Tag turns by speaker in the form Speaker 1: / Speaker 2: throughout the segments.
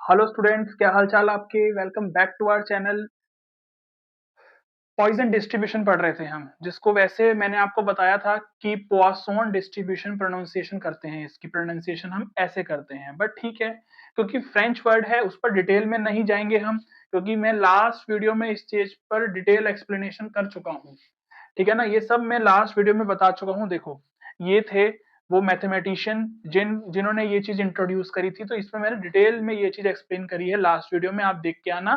Speaker 1: Hello students, क्या हाल चाल आपके। Welcome back to our channel. Poisson distribution पढ़ रहे थे हम, जिसको वैसे मैंने आपको बताया था कि पॉइसन डिस्ट्रीब्यूशन प्रोनाउंसिएशन करते हैं। इसकी प्रोनाउंसिएशन हम ऐसे करते हैं, बट ठीक है, क्योंकि फ्रेंच वर्ड है उस पर डिटेल में नहीं जाएंगे हम, क्योंकि मैं लास्ट वीडियो में इस चीज पर डिटेल एक्सप्लेनेशन कर चुका हूँ। ठीक है ना, ये सब मैं लास्ट वीडियो में बता चुका हूँ। देखो, ये थे वो मैथमेटिशियन जिन्होंने ये चीज इंट्रोड्यूस करी थी, तो इसमें मैंने डिटेल में ये चीज एक्सप्लेन करी है। लास्ट वीडियो में आप देख के आना।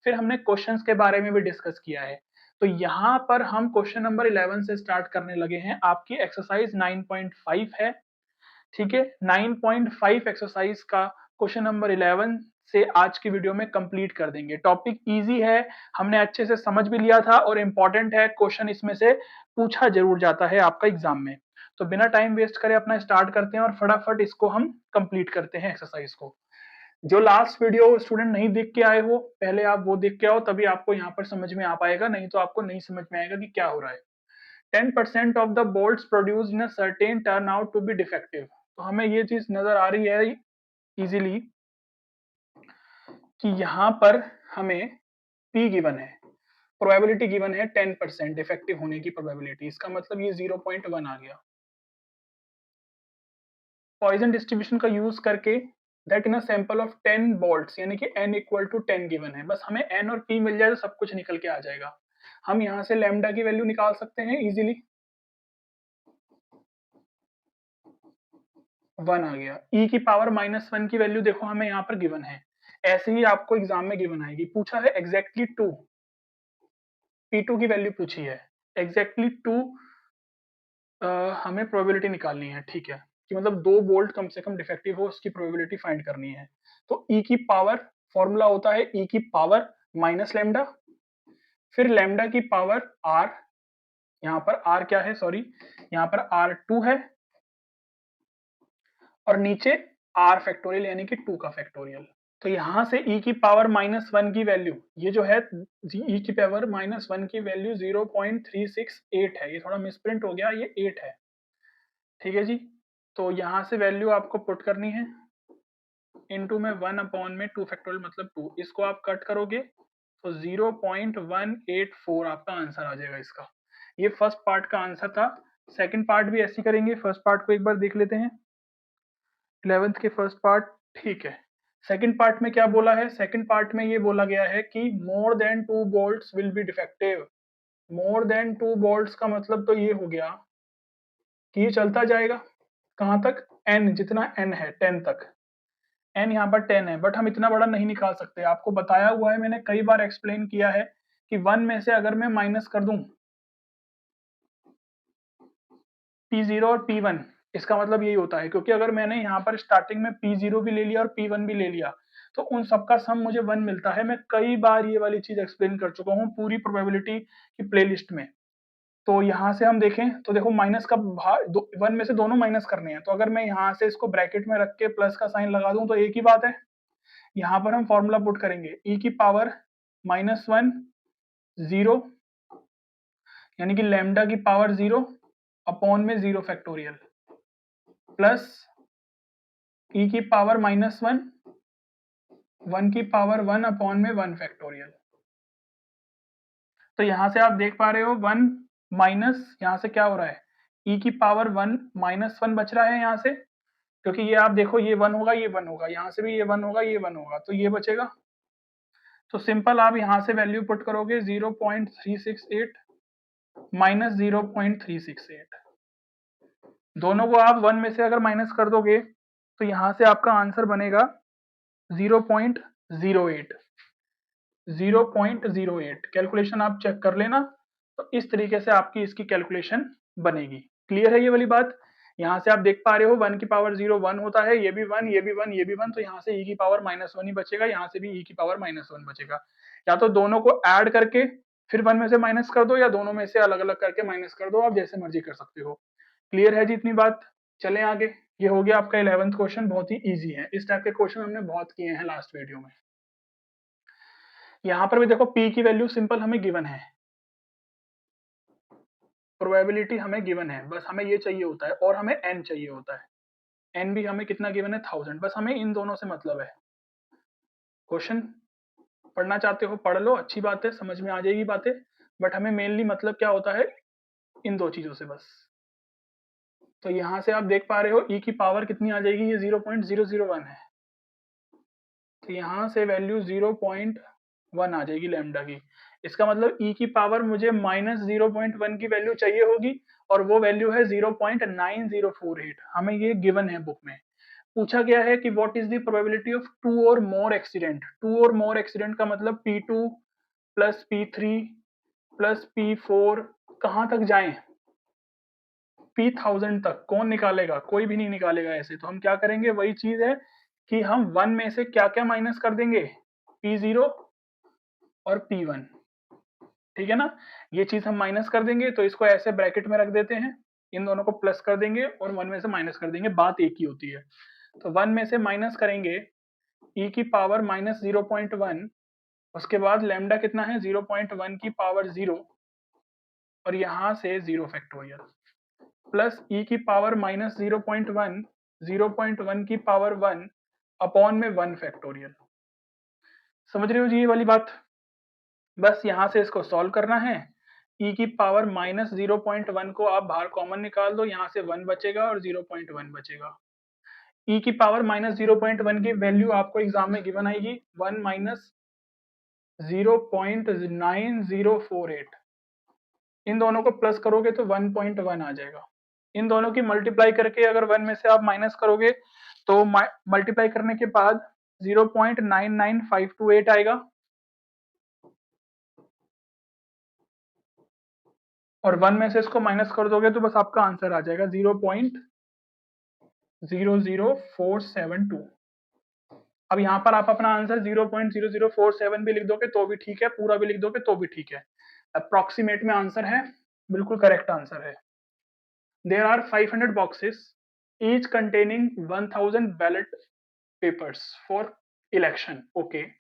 Speaker 1: फिर हमने क्वेश्चंस के बारे में भी डिस्कस किया है। तो यहाँ पर हम क्वेश्चन नंबर 11 से स्टार्ट करने लगे हैं। आपकी एक्सरसाइज 9.5 है। ठीक है, 9.5 एक्सरसाइज का क्वेश्चन नंबर 11 से आज की वीडियो में कंप्लीट कर देंगे। टॉपिक इजी है, हमने अच्छे से समझ भी लिया था और इम्पोर्टेंट है। क्वेश्चन इसमें से पूछा जरूर जाता है आपका एग्जाम में। तो बिना टाइम वेस्ट करे अपना स्टार्ट करते हैं और फटाफट इसको हम कंप्लीट करते हैं एक्सरसाइज को। जो लास्ट वीडियो स्टूडेंट नहीं देख के आए हो, पहले आप वो देख के आओ, तभी आपको यहाँ पर समझ में आ पाएगा, नहीं तो आपको नहीं समझ में आएगा कि क्या हो रहा है। 10% of the bolts produced in a certain turn out to be defective। तो हमें ये चीज नजर आ रही है इजीली कि यहाँ पर हमें P गिवन है, प्रोबेबिलिटी गिवन है 10% डिफेक्टिव होने की प्रोबेबिलिटी। इसका मतलब ये 0.1 आ गया। पॉइजन डिस्ट्रीब्यूशन का यूज करके that in a sample of 10 bolts, यानी कि n इक्वल टू 10 गिवन है। बस हमें n और p मिल जाए तो सब कुछ निकल के आ जाएगा। हम यहाँ से लैम्डा की वैल्यू निकाल सकते हैं इजीली। 1 आ गया। e की पावर -1 की वैल्यू देखो हमें यहाँ पर गिवन है, ऐसे ही आपको एग्जाम में गिवन आएगी। पूछा है एग्जैक्टली 2, p2 की वैल्यू पूछी है। एग्जैक्टली 2 हमें प्रोबेबिलिटी निकालनी है। ठीक है, कि मतलब 2 बोल्ट कम से कम डिफेक्टिव हो, उसकी प्रोबेबिलिटी फाइंड करनी है। तो e की पावर, फॉर्मूला होता है e की पावर माइनस लैम्डा, फिर लैम्डा की पावर r। यहाँ पर r क्या है, सॉरी, यहाँ पर r2 है, और नीचे r फैक्टोरियल यानी कि 2 का फैक्टोरियल। तो यहां से e की पावर -1 की वैल्यू, ये जो है e की पावर -1 की वैल्यू 0.368 है। ये थोड़ा मिसप्रिंट हो गया, ये 8 है। ठीक है जी, तो यहां से वैल्यू आपको पुट करनी है इनटू में 1/2 फैक्टोरियल मतलब 2। इसको आप कट करोगे तो 0.184 आपका आंसर आ जाएगा इसका। ये फर्स्ट पार्ट का आंसर था। सेकंड पार्ट भी ऐसे करेंगे। फर्स्ट पार्ट को एक बार देख लेते हैं, 11th के फर्स्ट पार्ट। ठीक है, सेकंड पार्ट में क्या बोला है? सेकंड पार्ट में ये बोला गया है कि more than 2 bolts will be defective. More than 2 bolts का मतलब तो ये हो गया कि ये चलता जाएगा कहां तक, n, जितना n है 10 तक। n यहाँ पर 10 है, बट हम इतना बड़ा नहीं निकाल सकते। आपको बताया हुआ है, मैंने कई बार एक्सप्लेन किया है कि 1 में से अगर मैं माइनस कर दूं P0 और P1, इसका मतलब यही होता है, क्योंकि अगर मैंने यहाँ पर स्टार्टिंग में P0 भी ले लिया और P1 भी ले लिया तो उन सबका सम मुझे 1 मिलता है। मैं कई बार ये वाली चीज एक्सप्लेन कर चुका हूँ पूरी प्रोबेबिलिटी की प्लेलिस्ट में। तो यहाँ से हम देखें तो देखो, माइनस का 1 में से दोनों माइनस करने हैं, तो अगर मैं यहाँ से इसको ब्रैकेट में रख के प्लस का साइन लगा दूं तो एक ही बात है। यहाँ पर हम फॉर्मूला पुट करेंगे, e की पावर -1 0, यानी कि लैम्डा की पावर 0 अपॉन में 0 फैक्टोरियल, प्लस e की पावर -1 1 की पावर 1 अपॉन में 1 फैक्टोरियल। तो यहां से आप देख पा रहे हो 1 माइनस, यहां से क्या हो रहा है, e की पावर 1 -1 बच रहा है यहाँ से, क्योंकि ये आप देखो ये 1 होगा, ये 1 होगा, यहाँ से भी ये 1 होगा, ये 1 होगा, तो ये बचेगा। तो सिंपल आप यहाँ से वैल्यू पुट करोगे 0.368 माइनस 0.368, दोनों को आप 1 में से अगर माइनस कर दोगे तो यहाँ से आपका आंसर बनेगा 0.08। 0.08 कैलकुलेशन आप चेक कर लेना। तो इस तरीके से आपकी इसकी कैलकुलेशन बनेगी। क्लियर है ये वाली बात? यहाँ से आप देख पा रहे हो 1 की पावर 0 1 होता है, ये भी 1, ये भी 1, ये भी 1, तो यहाँ से e की पावर -1 ही बचेगा, यहाँ से भी e की पावर -1 बचेगा। या तो दोनों को ऐड करके फिर 1 में से माइनस कर दो, या दोनों में से अलग अलग करके माइनस कर दो, आप जैसे मर्जी कर सकते हो। क्लियर है जी इतनी बात? चलें आगे। ये हो गया आपका 11th क्वेश्चन, बहुत ही ईजी है। इस टाइप के क्वेश्चन हमने बहुत किए हैं लास्ट वीडियो में। यहाँ पर भी देखो p की वैल्यू सिंपल हमें गिवन है, प्रोबेबिलिटी हमें गिवन है, बस हमें ये चाहिए होता है, और हमें n चाहिए होता है। n भी हमें कितना गिवन है, 1000। बस हमें इन दोनों से मतलब है। क्वेश्चन पढ़ना चाहते हो पढ़ लो, अच्छी बात है, समझ में आ जाएगी बातें, बट हमें मेनली मतलब क्या होता है इन दो चीजों से बस। तो यहां से आप देख पा रहे हो ई की पावर कितनी आ जाएगी, ये 0.001 है, तो यहाँ से वैल्यू 0.1 आ जाएगी लैम्डा की। इसका मतलब ई की पावर मुझे -0.1 की वैल्यू चाहिए होगी, और वो वैल्यू है 0.9048। हमें ये गिवन है बुक में। पूछा गया है कि what is the probability of two और मोर एक्सीडेंट। टू और मोर एक्सीडेंट का मतलब P2 plus P3 plus P4 कहाँ तक जाएं, P1000 तक। कौन निकालेगा, कोई भी नहीं निकालेगा ऐसे। तो हम क्या करेंगे, वही चीज है कि हम 1 में से क्या क्या माइनस कर देंगे, P0 और P1, ठीक है ना। ये चीज हम माइनस कर देंगे, तो इसको ऐसे ब्रैकेट में रख देते हैं, इन दोनों को प्लस कर देंगे और 1 में से माइनस कर देंगे, बात एक ही होती है। तो 1 में से माइनस करेंगे e की पावर -0.1, उसके बाद लैम्डा कितना है 0.1 की पावर 0, और यहां से 0 फैक्टोरियल, प्लस e की पावर -0.1, 0.1 की पावर 1 अपॉन में 1 फैक्टोरियल। समझ रहे हो जी ये वाली बात। बस यहां से इसको सॉल्व करना है। e की पावर -0.1 को आप बाहर कॉमन निकाल दो, यहां से 1 बचेगा और 0.1 बचेगा। e की पावर -0.1 की वैल्यू आपको एग्जाम में गिवन आएगी 1 माइनस 0.9048। इन दोनों को प्लस करोगे तो 1.1 आ जाएगा। इन दोनों की मल्टीप्लाई करके अगर 1 में से आप माइनस करोगे तो मल्टीप्लाई करने के बाद 0.99528 आएगा, और 1 में से इसको माइनस कर दोगे तो बस आपका आंसर आ जाएगा 0.00472। अब यहाँ पर आप अपना आंसर 0.0047 भी लिख दोगे तो भी ठीक है, पूरा भी लिख दोगे तो भी ठीक है। अप्रोक्सीमेट में आंसर है, बिल्कुल करेक्ट आंसर है। There are 500 boxes, each containing 1000 ballot papers for election. Okay.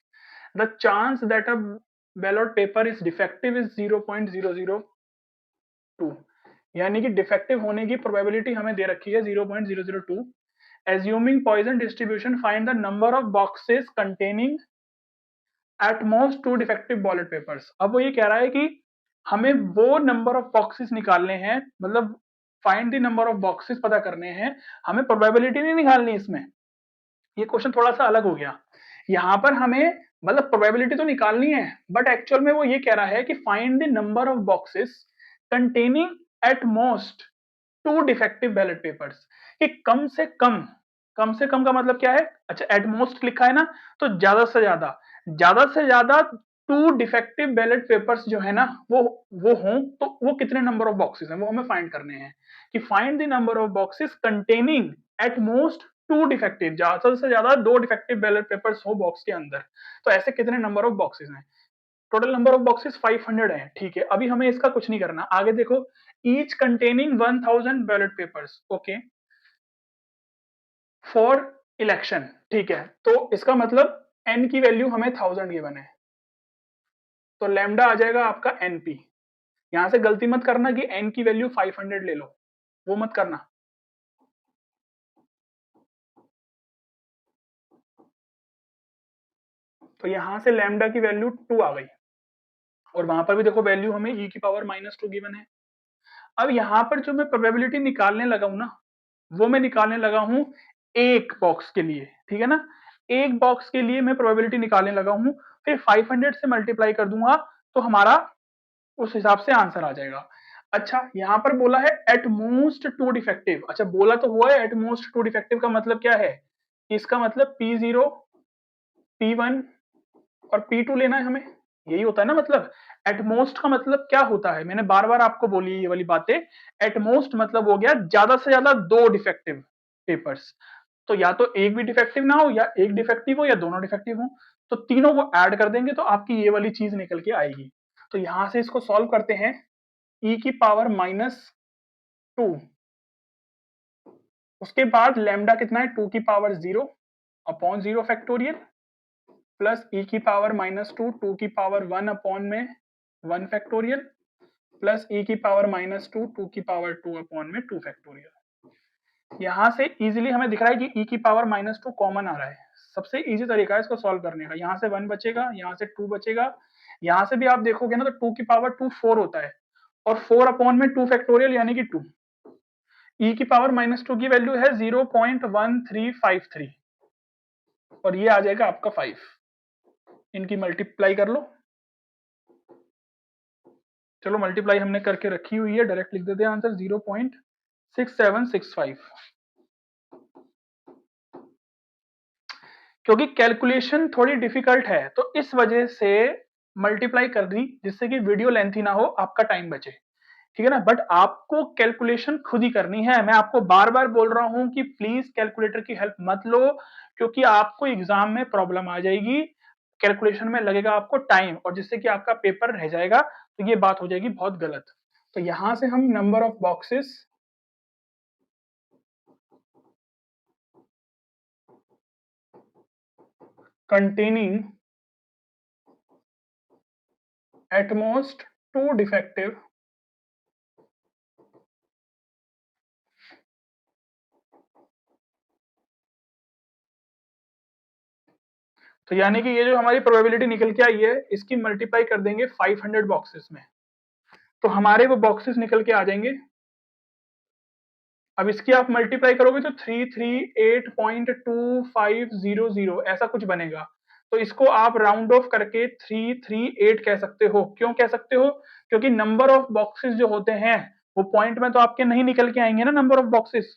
Speaker 1: The chance that a ballot paper is defective is 0.002, यानी कि डिफेक्टिव होने की प्रोबेबिलिटी हमें दे रखी है 0.002। Assuming Poisson distribution, find the number of boxes containing at most 2 defective ballot papers। अब वो ये कह रहा है कि हमें वो नंबर ऑफ बॉक्सेस निकालने हैं, मतलब find the number of boxes पता करने हैं, हमें प्रोबेबिलिटी नहीं निकालनी इसमें। ये क्वेश्चन थोड़ा सा अलग हो गया। यहाँ पर हमें मतलब प्रोबेबिलिटी तो निकालनी है, बट एक्चुअल में वो ये कह रहा है कि find the number of boxes containing at most 2 defective ballot papers, कि कम से कम का मतलब क्या है, अच्छा एट मोस्ट लिखा है ना, तो ज्यादा से ज्यादा 2 डिफेक्टिव बैलेट पेपर्स जो है ना वो हों, तो वो कितने नंबर ऑफ बॉक्सेस हैं वो हमें फाइंड करने हैं। कि find the number of boxes containing at most 2 defective, ज्यादा से ज्यादा 2 डिफेक्टिव बैलेट पेपर्स हो बॉक्स के अंदर, तो ऐसे कितने नंबर ऑफ बॉक्सेस हैं। टोटल नंबर ऑफ बॉक्सेस 500 है, ठीक है। अभी हमें इसका कुछ नहीं करना, आगे देखो, each containing 1000 ballot papers, okay, for election, ठीक है। तो इसका मतलब एन की वैल्यू हमें 1000 गिवन है, तो लैम्डा आ जाएगा आपका एनपी। यहां से गलती मत करना कि एन की वैल्यू 500 ले लो, वो मत करना। तो यहां से लैम्डा की वैल्यू 2 आ गई, और वहां पर भी देखो वैल्यू हमें e की पावर -2 गिवन है। अब यहां पर जो मैं प्रोबेबिलिटी निकालने लगा हूं ना, वो मैं निकालने लगा हूं एक बॉक्स के लिए, ठीक है ना। एक बॉक्स के लिए मैं प्रोबेबिलिटी निकालने लगा हूं, फिर 500 से मल्टीप्लाई कर दूंगा तो हमारा उस हिसाब से आंसर आ जाएगा। अच्छा यहाँ पर बोला है एट मोस्ट 2 डिफेक्टिव, अच्छा बोला तो हुआ है एट मोस्ट 2 डिफेक्टिव का मतलब क्या है, इसका मतलब P0, P1 और P2 लेना है हमें, यही होता है ना। मतलब एटमोस्ट का मतलब क्या होता है, मैंने बार बार आपको बोली ये वाली बातें। एटमोस्ट मतलब हो गया ज्यादा से ज्यादा 2 डिफेक्टिव पेपर्स, तो या तो एक भी डिफेक्टिव ना हो, या एक डिफेक्टिव हो, या दोनों डिफेक्टिव हो, तो तीनों को ऐड कर देंगे तो आपकी ये वाली चीज निकल के आएगी। तो यहां से इसको सॉल्व करते हैं, e की पावर -2, उसके बाद लैम्डा कितना है 2 की power 0 upon 0 factorial, plus e की पावर -2 2 की पावर 1 अपॉन में 1 फैक्टोरियल, प्लस e की पावर -2 2 की पावर 2 अपॉन में 2 फैक्टोरियल। यहां से इजीली हमें दिख रहा है कि e की पावर -2 कॉमन आ रहा है, सबसे इजी तरीका है इसको सॉल्व करने का। यहाँ से 1 बचेगा, यहाँ से 2 बचेगा, यहाँ से भी आप देखोगे ना तो 2 की पावर 2 4 होता है, और 4 अपॉन में 2 फैक्टोरियल यानी कि 2। e की पावर -2 की वैल्यू है 0.1353, और ये आ जाएगा आपका 5। इनकी मल्टीप्लाई कर लो। चलो मल्टीप्लाई हमने करके रखी हुई है, डायरेक्ट लिख देते हैं आंसर 0.6765। क्योंकि कैलकुलेशन थोड़ी डिफिकल्ट है तो इस वजह से मल्टीप्लाई कर दी, जिससे कि वीडियो लेंथी ना हो, आपका टाइम बचे, ठीक है ना। बट आपको कैलकुलेशन खुद ही करनी है। मैं आपको बार बार बोल रहा हूं कि प्लीज कैलकुलेटर की हेल्प मत लो, क्योंकि आपको एग्जाम में प्रॉब्लम आ जाएगी, कैलकुलेशन में लगेगा आपको टाइम, और जिससे कि आपका पेपर रह जाएगा, तो ये बात हो जाएगी बहुत गलत। तो यहां से हम number of boxes containing at most 2 defective तो यानी कि ये जो हमारी प्रोबेबिलिटी निकल के आई है, इसकी मल्टीप्लाई कर देंगे 500 बॉक्सेस में, तो हमारे वो बॉक्सेस निकल के आ जाएंगे। अब इसकी आप मल्टीप्लाई करोगे तो 338.2500 ऐसा कुछ बनेगा। तो इसको आप राउंड ऑफ करके 338 कह सकते हो। क्यों कह सकते हो? क्योंकि नंबर ऑफ बॉक्सेस जो होते हैं वो पॉइंट में तो आपके नहीं निकल के आएंगे ना, नंबर ऑफ बॉक्सेस।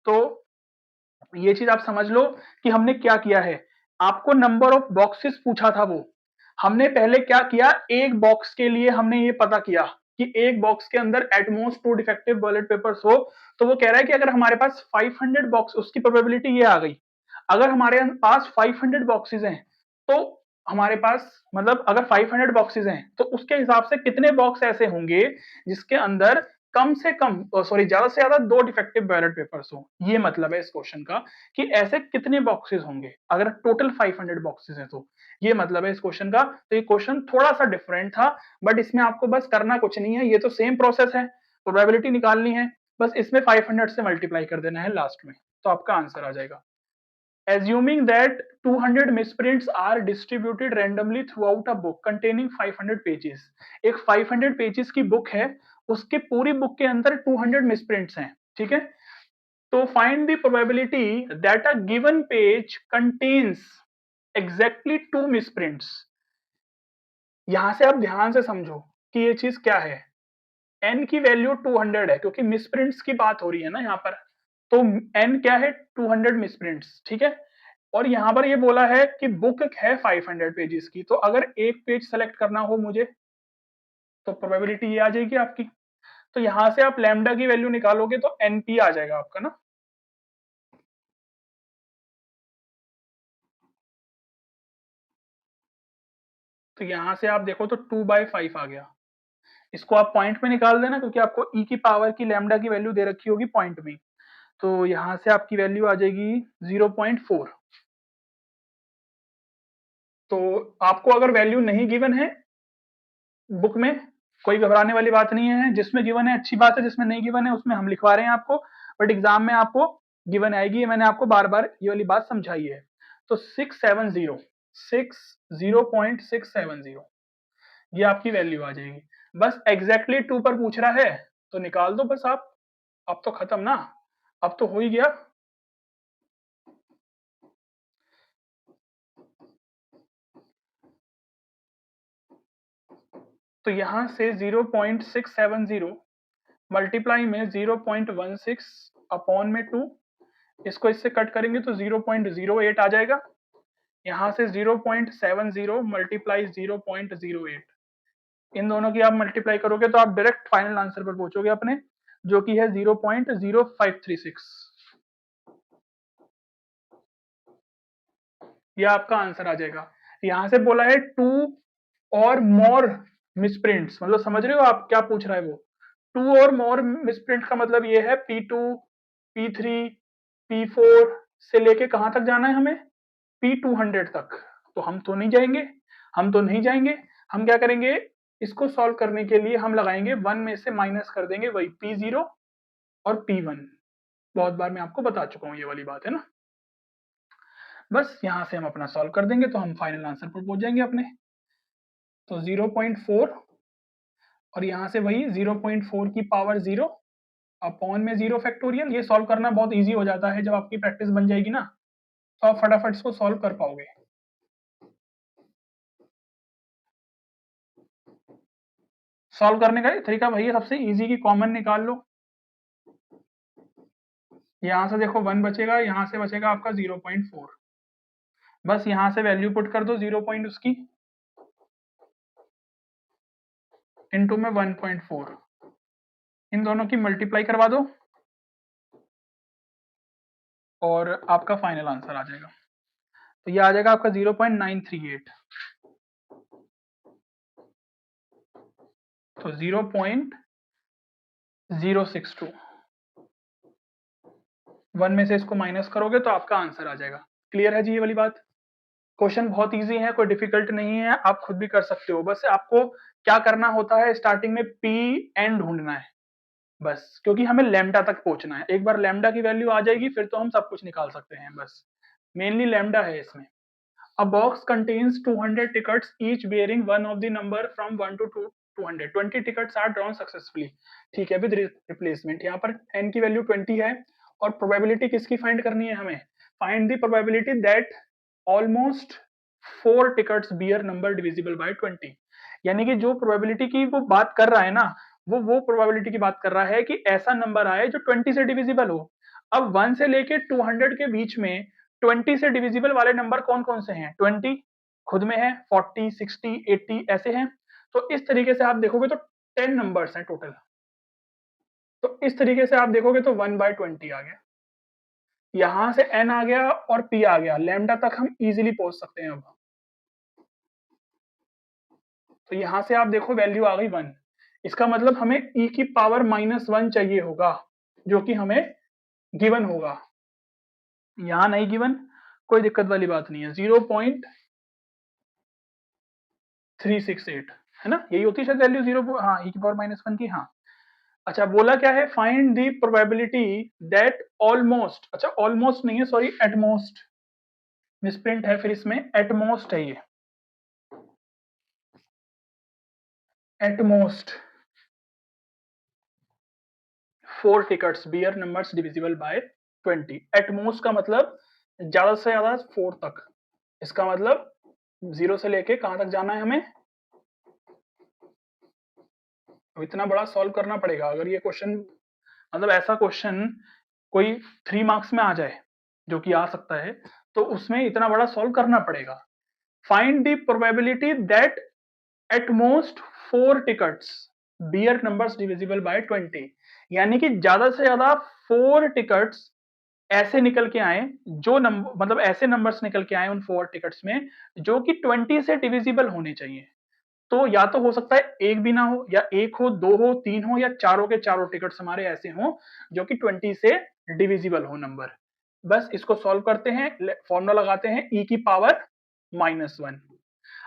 Speaker 1: तो ये चीज आप समझ लो कि हमने क्या किया है। आपको नंबर ऑफ बॉक्सेस पूछा था, वो हमने पहले क्या किया, एक बॉक्स के लिए हमने ये पता किया कि एक बॉक्स के अंदर एटमोस्ट 2 डिफेक्टिव बैलेट पेपर्स हो। तो वो कह रहा है कि अगर हमारे पास 500 बॉक्स, उसकी प्रोबेबिलिटी ये आ गई, अगर हमारे पास 500 बॉक्सेस हैं तो हमारे पास, मतलब अगर 500 बॉक्सेस हैं तो उसके हिसाब से कितने बॉक्स ऐसे होंगे जिसके अंदर कम से कम, सॉरी, ज्यादा से ज्यादा 2 डिफेक्टिव बैलेट पेपर्स हो। ये मतलब है इस क्वेश्चन का कि ऐसे कितने बॉक्सेस होंगे अगर टोटल 500 बॉक्सेस हैं, तो ये मतलब है इस क्वेश्चन का। तो ये क्वेश्चन थोड़ा सा डिफरेंट था, बट इसमें आपको बस करना कुछ नहीं है, ये तो सेम प्रोसेस है, प्रोबेबिलिटी निकालनी है, बस इसमें 500 से मल्टीप्लाई कर देना है लास्ट में, तो आपका आंसर आ जाएगा। Assuming that 200 misprints are distributed randomly throughout a book containing 500 pages, एक 500 पेजेस की बुक है, उसके पूरी बुक के अंदर 200 मिसप्रिंट्स हैं, ठीक है। तो find the probability that a given page contains exactly 2 मिसप्रिंट्स। यहां से आप ध्यान से समझो कि ये चीज क्या है। n की वैल्यू 200 है, क्योंकि मिसप्रिंट्स की बात हो रही है ना यहाँ पर, तो n क्या है, 200 मिसप्रिंट्स, ठीक है। और यहाँ पर ये बोला है कि बुक है 500 पेजेस की, तो अगर एक पेज सेलेक्ट करना हो मुझे, तो प्रोबेबिलिटी ये आ जाएगी आपकी। तो यहां से आप लैम्डा की वैल्यू निकालोगे तो एनपी आ जाएगा आपका ना। तो यहां से आप देखो तो 2/5 आ गया। इसको आप पॉइंट में निकाल देना, क्योंकि आपको ई की पावर की लैम्डा की वैल्यू दे रखी होगी पॉइंट में। तो यहां से आपकी वैल्यू आ जाएगी 0.4। तो आपको अगर वैल्यू नहीं गिवन है बुक में, कोई घबराने वाली बात नहीं है, जिसमें गिवन है अच्छी बात है, जिसमें नहीं गिवन है उसमें हम लिखवा रहे हैं आपको, बट एग्जाम में आपको गिवन आएगी, ये मैंने आपको बार बार ये वाली बात समझाई है। तो 0.670 ये आपकी वैल्यू आ जाएगी। बस एग्जैक्टली 2 पर पूछ रहा है तो निकाल दो बस आप। अब तो खत्म ना, अब तो हो ही गया। तो यहां से 0.670 मल्टीप्लाई में 0.16 अपॉन में 2, इसको इससे कट करेंगे तो 0.08 आ जाएगा। यहाँ से 0.70 मल्टीप्लाई 0.08, इन दोनों की आप मल्टीप्लाई करोगे तो आप डायरेक्ट फाइनल आंसर पर पहुंचोगे अपने, जो कि है 0.0536। ये आपका आंसर आ जाएगा। यहाँ से बोला है 2 और मोर मिसप्रिंट्स, मतलब समझ रहे हो आप क्या पूछ रहा है वो। 2 और मोर मिसप्रिंट का मतलब ये है P2, P3, P4 से लेके कहां तक जाना है हमें, P200 तक। तो हम तो नहीं जाएंगे, हम तो नहीं जाएंगे। हम क्या करेंगे, इसको सॉल्व करने के लिए हम लगाएंगे 1 में से माइनस कर देंगे वही P0 और P1। बहुत बार मैं आपको बता चुका हूं ये वाली बात, है ना। बस यहाँ से हम अपना सॉल्व कर देंगे तो हम फाइनल आंसर पर पहुंच जाएंगे अपने। तो 0.4 और यहाँ से वही 0.4 की पावर 0 अपॉन में 0 फैक्टोरियल। ये सॉल्व करना बहुत इजी हो जाता है, जब आपकी प्रैक्टिस बन जाएगी ना तो आप फटाफट इसको सॉल्व कर पाओगे। सॉल्व करने का तरीका वही है सबसे इजी, की कॉमन निकाल लो। यहाँ से देखो 1 बचेगा, यहाँ से बचेगा आपका 0.4। बस यहाँ से वैल्यू पुट कर दो 0 पॉइंट उसकी इनटू में 1.4, इन दोनों की मल्टीप्लाई करवा दो और आपका फाइनल आंसर आ जाएगा। तो ये आ जाएगा आपका 0.938। तो 0.062, 1 में से इसको माइनस करोगे तो आपका आंसर आ जाएगा। क्लियर है जी ये वाली बात? क्वेश्चन बहुत इजी है, कोई डिफिकल्ट नहीं है, आप खुद भी कर सकते हो। बस आपको क्या करना होता है, स्टार्टिंग में पी एन ढूंढना है बस, क्योंकि हमें लैम्डा तक पहुंचना है। एक बार लैम्डा की वैल्यू आ जाएगी फिर तो हम सब कुछ निकाल सकते हैं। बस मेनली लैम्डा है इसमें। A box contains 200 tickets, each bearing one of the number from 1 to 200. 20 tickets are drawn successfully. ठीक है, विद रिप्लेसमेंट। यहाँ पर n की वैल्यू 20 है और प्रोबेबिलिटी किसकी फाइंड करनी है हमें? Find the probability that almost 4 tickets bear number divisible by 20। यानी कि जो प्रोबेबिलिटी की वो बात कर रहा है ना, वो प्रोबेबिलिटी की बात कर रहा है कि ऐसा नंबर आए जो 20 से डिविजिबल हो। अब 1 से लेके 200 के बीच में 20 से डिविजिबल वाले नंबर कौन कौन से हैं? 20 खुद में है, 40, 60, 80 ऐसे हैं। तो इस तरीके से आप देखोगे तो 10 नंबर्स हैं टोटल। तो इस तरीके से आप देखोगे तो 1/20 आ गया, यहां से n आ गया और p आ गया, लैम्डा तक हम इजीली पहुंच सकते हैं। अब तो यहां से आप देखो वैल्यू आ गई 1। इसका मतलब हमें e की पावर -1 चाहिए होगा, जो कि हमें गिवन होगा। यहां नहीं गिवन, कोई दिक्कत वाली बात नहीं है। 0.368 है ना, यही होती है शायद वैल्यू 0, हाँ e की पावर -1 की। हाँ अच्छा, बोला क्या है? Find the probability that almost, अच्छा ऑलमोस्ट नहीं है सॉरी, एटमोस्ट मिसप्रिंट है, फिर इसमें एटमोस्ट है। ये at most 4 tickets bear numbers divisible by 20। At most का मतलब ज्यादा से ज्यादा 4 तक। इसका मतलब 0 से लेके कहां तक जाना है हमें? अब इतना बड़ा सॉल्व करना पड़ेगा। अगर ये क्वेश्चन, मतलब ऐसा क्वेश्चन कोई 3 मार्क्स में आ जाए, जो कि आ सकता है, तो उसमें इतना बड़ा सॉल्व करना पड़ेगा। Find the probability that at most 4 tickets bear numbers divisible by 20। यानी कि ज्यादा से ज्यादा 4 टिकट्स ऐसे निकल के आए, जो नंबर मतलब ऐसे नंबर्स निकल के आए उन 4 टिकट्स में जो कि 20 से डिविजिबल होने चाहिए। तो या तो हो सकता है एक भी ना हो, या एक हो, दो हो, तीन हो, या चारों के चारों टिकट्स हमारे ऐसे हों जो कि 20 से डिविजिबल हो नंबर। बस इसको सॉल्व करते हैं, फॉर्मूला लगाते हैं e की पावर -1।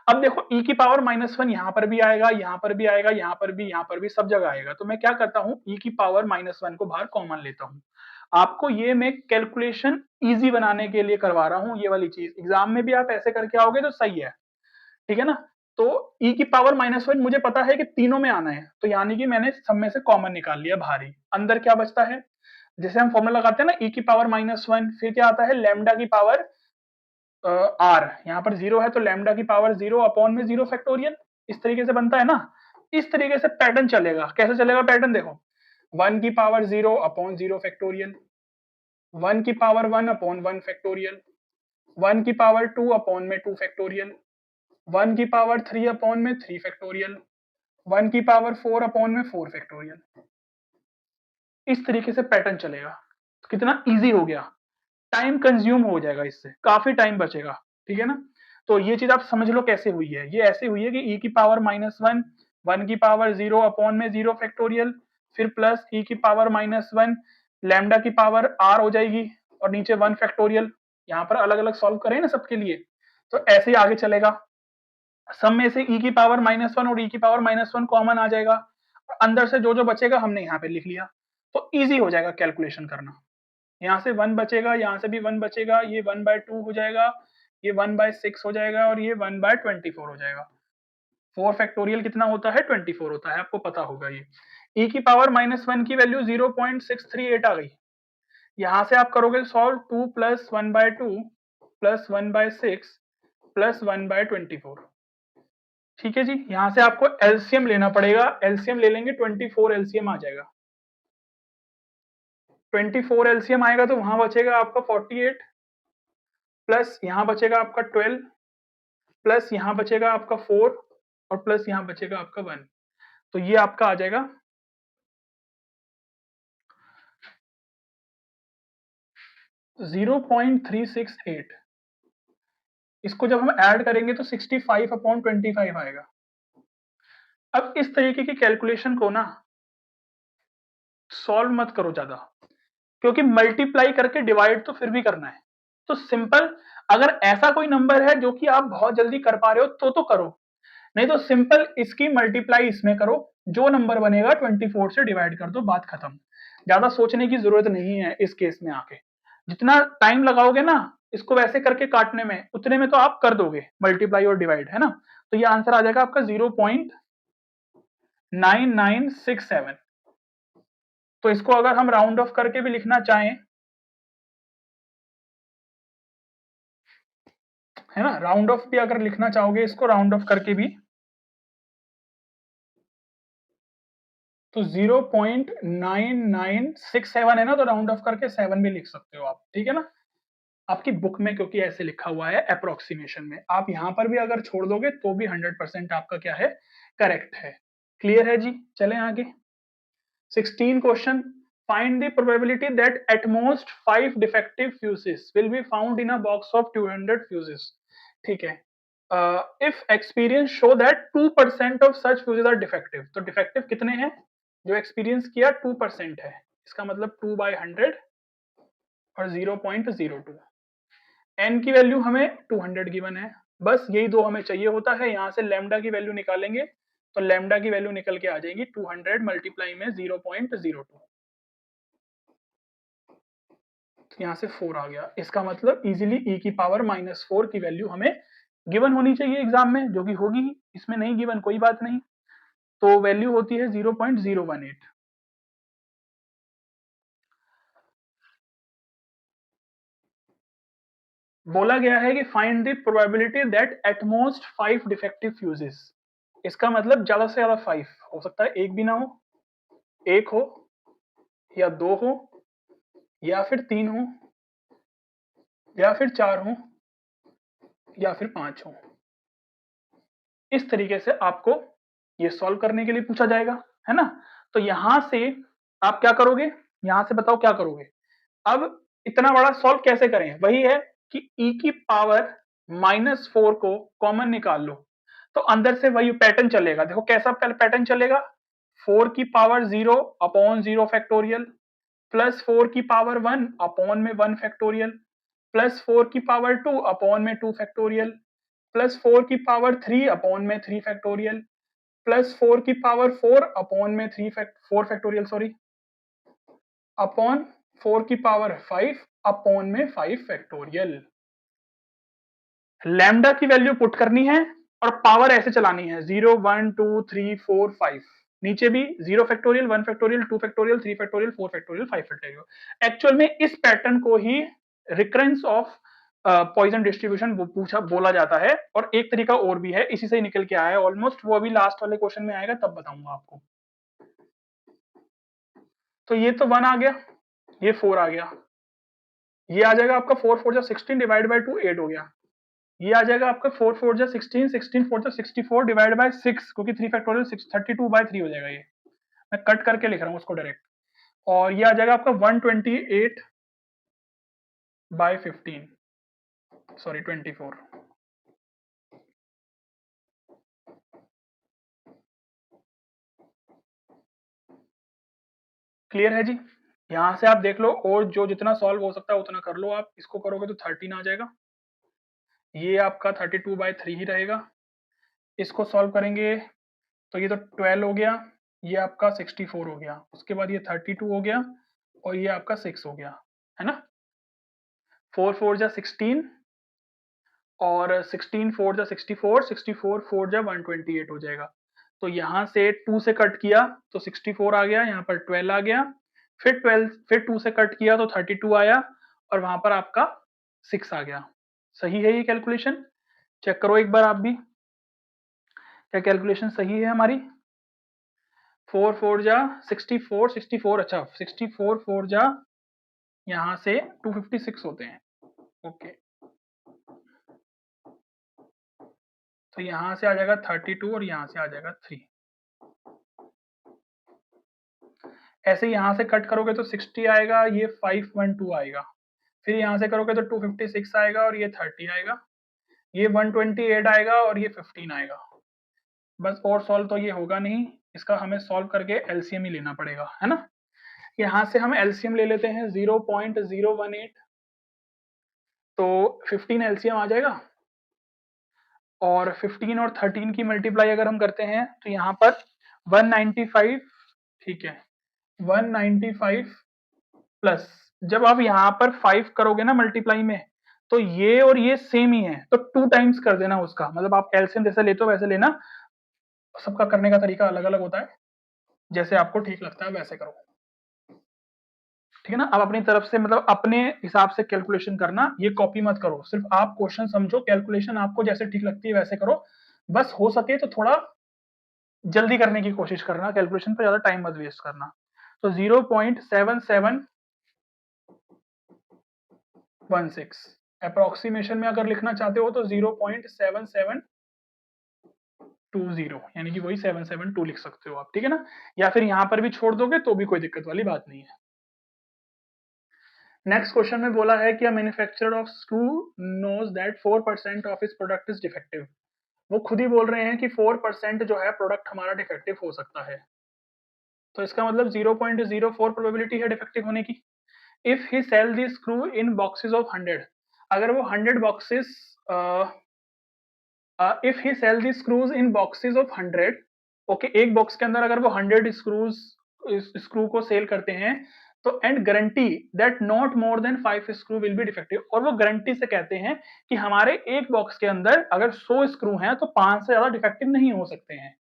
Speaker 1: अब देखो e की पावर -1 यहां पर भी आएगा, यहां पर भी आएगा, यहां पर भी, यहां पर भी, सब जगह आएगा। तो मैं क्या करता हूं, e की पावर -1 को बाहर कॉमन लेता हूं। आपको ये मैं कैलकुलेशन इजी बनाने के लिए करवा रहा हूं। ये वाली चीज एग्जाम में भी आप ऐसे करके आओगे तो सही है, ठीक है ना। तो e की पावर -1 मुझे पता है कि तीनों में आना है, तो यानी कि मैंने सब में से कॉमन निकाल लिया बाहर ही। अंदर क्या बचता है? जैसे हम फॉर्मूला लगाते हैं ना, e की पावर -1, फिर क्या आता है? लैम्डा की पावर r, यहाँ पर 0 है तो लैम्डा की पावर 0 अपॉन में 0 फैक्टोरियल। इस तरीके से बनता है ना। इस तरीके से पैटर्न चलेगा। कैसे चलेगा पैटर्न? देखो, 1 की पावर 0 अपॉन 0 फैक्टोरियल, 1 की पावर 1 अपॉन 1 फैक्टोरियल, 1 की पावर 2 अपॉन में 2 फैक्टोरियल, 1 की पावर 3 अपॉन में 3 फैक्टोरियल, 1 की पावर 4 अपॉन में 4 फैक्टोरियल। इस तरीके से पैटर्न चलेगा। कितना इजी हो गया, टाइम कंज्यूम हो जाएगा, इससे काफी टाइम बचेगा, ठीक है ना। तो ये चीज आप समझ लो कैसे हुई है। ये ऐसे हुई है कि e की पावर -1, 1 की पावर 0 अपॉन में 0 फैक्टोरियल, फिर प्लस e की पावर -1, लैम्डा की पावर r हो जाएगी, और नीचे 1 फैक्टोरियल। यहाँ पर अलग अलग सॉल्व करें ना सबके लिए, तो ऐसे ही आगे चलेगा। सब में से e की पावर -1 और e की पावर -1 कॉमन आ जाएगा, और अंदर से जो जो बचेगा हमने यहाँ पे लिख लिया। तो इजी हो जाएगा कैलकुलेशन करना। यहाँ से 1 बचेगा, यहाँ से भी 1 बचेगा, ये 1/2 हो जाएगा, ये 1/6 हो जाएगा और ये 1/24 हो जाएगा। 4 फैक्टोरियल कितना होता है? 24 होता है, आपको पता होगा ये। e की पावर -1 की वैल्यू 0.638 आ गई। यहाँ से आप करोगे सॉल्व, 2 + 1/2 + 1/6 + 1/24। ठीक है जी, यहाँ से आपको एलसीएम लेना पड़ेगा, एलसीएम ले लेंगे 24 एलसीएम आ जाएगा। 24 एलसीएम आएगा तो वहां बचेगा आपका 48 प्लस यहाँ बचेगा आपका 12 प्लस यहाँ बचेगा आपका 4 और प्लस यहाँ बचेगा आपका 1। तो ये आपका आ जाएगा 0.368। इसको जब हम ऐड करेंगे तो 65/25 आएगा। अब इस तरीके की कैलकुलेशन को ना सॉल्व मत करो ज्यादा, क्योंकि मल्टीप्लाई करके डिवाइड तो फिर भी करना है। तो सिंपल, अगर ऐसा कोई नंबर है जो कि आप बहुत जल्दी कर पा रहे हो तो करो, नहीं तो सिंपल इसकी मल्टीप्लाई इसमें करो, जो नंबर बनेगा 24 से डिवाइड कर दो, बात खत्म। ज्यादा सोचने की जरूरत नहीं है इस केस में आके। जितना टाइम लगाओगे ना इसको वैसे करके काटने में, उतने में तो आप कर दोगे मल्टीप्लाई और डिवाइड, है ना। तो ये आंसर आ जाएगा आपका 0.9967। तो इसको अगर हम राउंड ऑफ करके भी लिखना चाहें, है ना, राउंड ऑफ भी अगर लिखना चाहोगे इसको राउंड ऑफ करके भी, तो 0.9967 है ना, तो राउंड ऑफ करके 7 भी लिख सकते हो आप, ठीक है ना। आपकी बुक में क्योंकि ऐसे लिखा हुआ है अप्रोक्सीमेशन में, आप यहां पर भी अगर छोड़ दोगे तो भी 100% आपका क्या है, करेक्ट है। क्लियर है जी, चलें आगे। 16 question, find the probability that at most 5 defective fuses will be found in a box of 200 fuses। ठीक है, if experience show that 2% of such fuses are defective, तो defective कितने हैं? जो एक्सपीरियंस किया 2% है, इसका मतलब 2/100 और 0.02। n की वैल्यू हमें 200 गिवन है, बस यही दो हमें चाहिए होता है। यहाँ से लैम्डा की वैल्यू निकालेंगे तो लैम्डा की वैल्यू निकल के आ जाएगी 200 मल्टीप्लाई में 0.02, यहाँ से 4 आ गया। इसका मतलब इजीली e की पावर -4 की वैल्यू हमें गिवन होनी चाहिए एग्जाम में, जो कि होगी, इसमें नहीं गिवन कोई बात नहीं। तो वैल्यू होती है 0.018। बोला गया है कि find the probability that at most 5 defective fuses. इसका मतलब ज्यादा से ज्यादा 5 हो सकता है, एक भी ना हो, एक हो या 2 हो या फिर 3 हो या फिर 4 हो या फिर 5 हो। इस तरीके से आपको ये सॉल्व करने के लिए पूछा जाएगा, है ना। तो यहां से आप क्या करोगे, यहां से बताओ क्या करोगे। अब इतना बड़ा सॉल्व कैसे करें, वही है कि e की पावर -4 को कॉमन निकाल लो, तो अंदर से वही पैटर्न चलेगा। देखो कैसा पैटर्न चलेगा, 4 की पावर 0 अपॉन 0 फैक्टोरियल प्लस 4 की पावर 1 अपॉन में 1 फैक्टोरियल प्लस 4 की पावर 2 अपॉन में 2 फैक्टोरियल प्लस 4 की पावर 3 अपॉन में 3 फैक्टोरियल प्लस 4 की पावर 4 अपॉन में 4 फैक्टोरियल सॉरी, अपॉन 4 की पावर 5 अपॉन में 5 फैक्टोरियल। लैम्डा की वैल्यू पुट करनी है और पावर ऐसे चलानी है 0 1 2 3 4 5, नीचे भी 0 factorial 1 factorial 2 factorial 3 factorial 4 factorial 5 factorial. Actual में इस पैटर्न को ही रिकरेंस ऑफ पॉइजन डिस्ट्रीब्यूशन पूछा बोला जाता है, और एक तरीका और भी है, इसी से ही निकल के आया है ऑलमोस्ट, वो अभी लास्ट वाले क्वेश्चन में आएगा तब बताऊंगा आपको। तो ये तो 1 आ गया, ये 4 आ गया, ये आ जाएगा आपका 4 4 16 डिवाइड बाय 2 8 हो गया, ये आ जाएगा आपका 4 4 16 16 4 64 डिवाइड बाय 6, क्योंकि 3 फैक्टोरियल 32/3 हो जाएगा। ये मैं कट करके लिख रहा हूँ उसको डायरेक्ट, और ये आ जाएगा आपका 128/15 सॉरी 24। क्लियर है जी, यहां से आप देख लो, और जो जितना सॉल्व हो सकता है उतना कर लो आप। इसको करोगे तो 13 आ जाएगा, ये आपका 32/3 ही रहेगा। इसको सॉल्व करेंगे तो ये तो 12 हो गया, ये आपका 64 हो गया, उसके बाद ये 32 हो गया और ये आपका 6 हो गया। है ना। 4 4 जा 16 और 16 4 जा 64, 64 4 जा 128 हो जाएगा। तो यहाँ से 2 से कट किया तो 64 आ गया, यहाँ पर 12 आ गया, फिर 12 फिर 2 से कट किया तो 32 आया और वहां पर आपका 6 आ गया। सही है ये कैलकुलेशन? चेक करो एक बार आप भी, क्या कैलकुलेशन सही है हमारी? 4 4 जा 64, 64 अच्छा 64 4 जा यहाँ से 256 होते हैं। ओके, तो यहाँ से आ जाएगा 32 और यहाँ से आ जाएगा 3। ऐसे यहाँ से कट करोगे तो 60 आएगा, ये 512 आएगा, फिर यहाँ से करोगे तो 256 आएगा और ये 30 आएगा, ये 128 आएगा और ये 15 आएगा। बस और सॉल्व तो ये होगा नहीं, इसका हमें सॉल्व करके एलसीएम ही लेना पड़ेगा, है ना। यहाँ से हम एलसीएम ले लेते हैं 0.018, तो 15 एलसीएम आ जाएगा और 15 और 13 की मल्टीप्लाई अगर हम करते हैं तो यहाँ पर 195, ठीक है 195 प्लस, जब आप यहाँ पर 5 करोगे ना मल्टीप्लाई में तो ये और ये सेम ही है, तो 2 टाइम्स कर देना उसका, मतलब आप एलसीएम जैसे लेते हो वैसे लेना, सबका करने का तरीका अलग अलग होता है, जैसे आपको ठीक लगता है वैसे करो, ठीक है ना। अब अपनी तरफ से मतलब अपने हिसाब से कैलकुलेशन करना, ये कॉपी मत करो, सिर्फ आप क्वेश्चन समझो, कैलकुलेशन आपको जैसे ठीक लगती है वैसे करो, बस हो सके तो थोड़ा जल्दी करने की कोशिश करना, कैलकुलेशन पर ज्यादा टाइम मत वेस्ट करना। तो 0.7716 अप्रोक्सीमेशन में अगर लिखना चाहते हो तो 0.7720, यानी कि वही 772 लिख सकते हो आप, ठीक है ना, या फिर यहां पर भी छोड़ दोगे तो भी कोई दिक्कत वाली बात नहीं है। नेक्स्ट क्वेश्चन में बोला है कि manufacturer of screw knows that 4% of इस प्रोडक्ट इज डिफेक्टिव। वो खुद ही बोल रहे हैं कि 4% जो है प्रोडक्ट हमारा डिफेक्टिव हो सकता है, तो इसका मतलब 0.04 प्रोबेबिलिटी है डिफेक्टिव होने की। If he sell the screw in boxes of 100, अगर वो 100 बॉक्सेस, if he sell the screws in boxes of 100, okay, एक बॉक्स के अंदर अगर वो 100 स्क्रू को सेल करते हैं, तो and guarantee that not more than 5 screw will be defective, और वो गारंटी से कहते हैं कि हमारे एक बॉक्स के अंदर अगर 100 स्क्रू हैं तो 5 से ज्यादा डिफेक्टिव नहीं हो सकते हैं।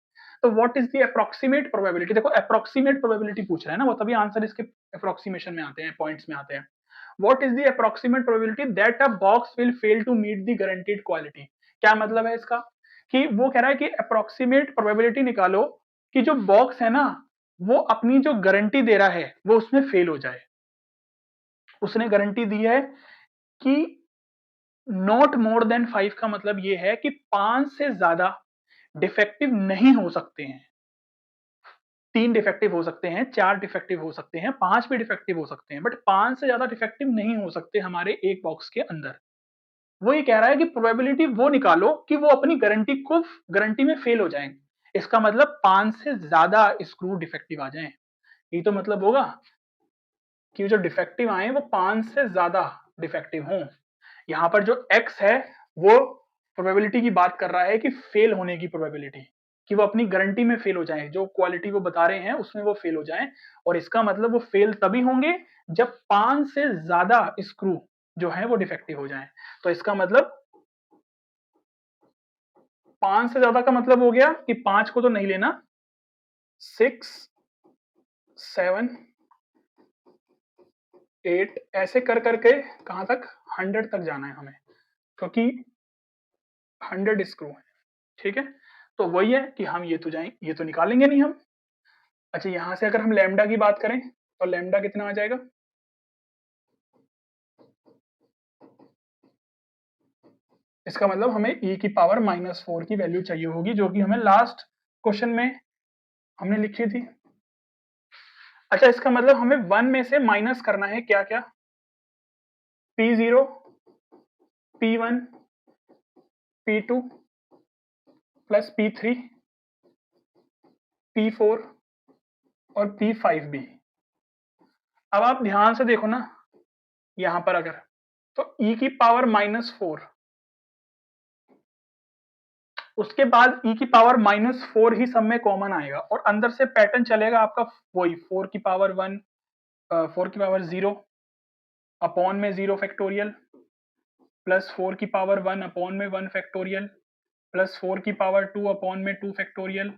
Speaker 1: तो what is the approximate probability, देखो अप्रोक्सीमेट प्रोबेबिलिटी पूछ रहा है ना, वो तभी आंसर इसके अप्रोक्सीमेशन में आते हैं, पॉइंट्स में आते हैं। What is the approximate probability that a box will fail to meet the guaranteed quality, क्या मतलब है इसका, कि वो कह रहा है कि अप्रोक्सीमेट प्रोबेबिलिटी निकालो कि जो बॉक्स है ना वो अपनी जो गारंटी दे रहा है वो उसमें फेल हो जाए। उसने गारंटी दी है कि नॉट मोर देन 5 का मतलब ये है कि 5 से ज्यादा डिफेक्टिव नहीं हो सकते हैं, 3 डिफेक्टिव हो सकते हैं, 4 डिफेक्टिव हो सकते हैं, 5 भी डिफेक्टिव हो सकते हैं, बट 5 से ज्यादा डिफेक्टिव नहीं हो सकते हमारे एक बॉक्स के अंदर। वो ये कह रहा है कि प्रोबेबिलिटी वो निकालो कि वो अपनी गारंटी में फेल हो जाएं, इसका मतलब 5 से ज्यादा स्क्रू डिफेक्टिव आ जाएं, ये तो मतलब होगा कि जो डिफेक्टिव आए वो 5 से ज्यादा डिफेक्टिव हों। यहाँ पर जो x है वो प्रोबेबिलिटी की बात कर रहा है कि फेल होने की प्रोबेबिलिटी, कि वो अपनी गारंटी में फेल हो जाएं, जो क्वालिटी वो बता रहे हैं उसमें वो फेल हो जाएं, और इसका मतलब वो फेल तभी होंगे जब 5 से ज्यादा स्क्रू जो है वो डिफेक्टिव हो जाएं। तो इसका मतलब 5 से ज्यादा का मतलब हो गया कि 5 को तो नहीं लेना, 6 7 8 ऐसे कर करके कहां तक, 100 तक जाना है हमें, क्योंकि 100 स्क्रू है, ठीक है। तो वही है कि हम ये तो निकालेंगे नहीं हम। अच्छा, यहां से अगर हम लैम्डा की बात करें तो लैम्डा कितना आ जाएगा, इसका मतलब हमें e की पावर -4 की वैल्यू चाहिए होगी, जो कि हमें लास्ट क्वेश्चन में हमने लिखी थी। अच्छा, इसका मतलब हमें 1 में से माइनस करना है क्या क्या, P0, P1, P2 plus P3, P4 और P5 भी। अब आप ध्यान से देखो ना, यहां पर अगर तो e की पावर -4, उसके बाद e की पावर -4 ही सब में कॉमन आएगा और अंदर से पैटर्न चलेगा आपका वही 4 की पावर 1, 4 की पावर 0, अपॉन में 0 फैक्टोरियल प्लस 4 की पावर 1 अपॉन में 1 फैक्टोरियल प्लस 4 की पावर 2 अपॉन में 2 फैक्टोरियल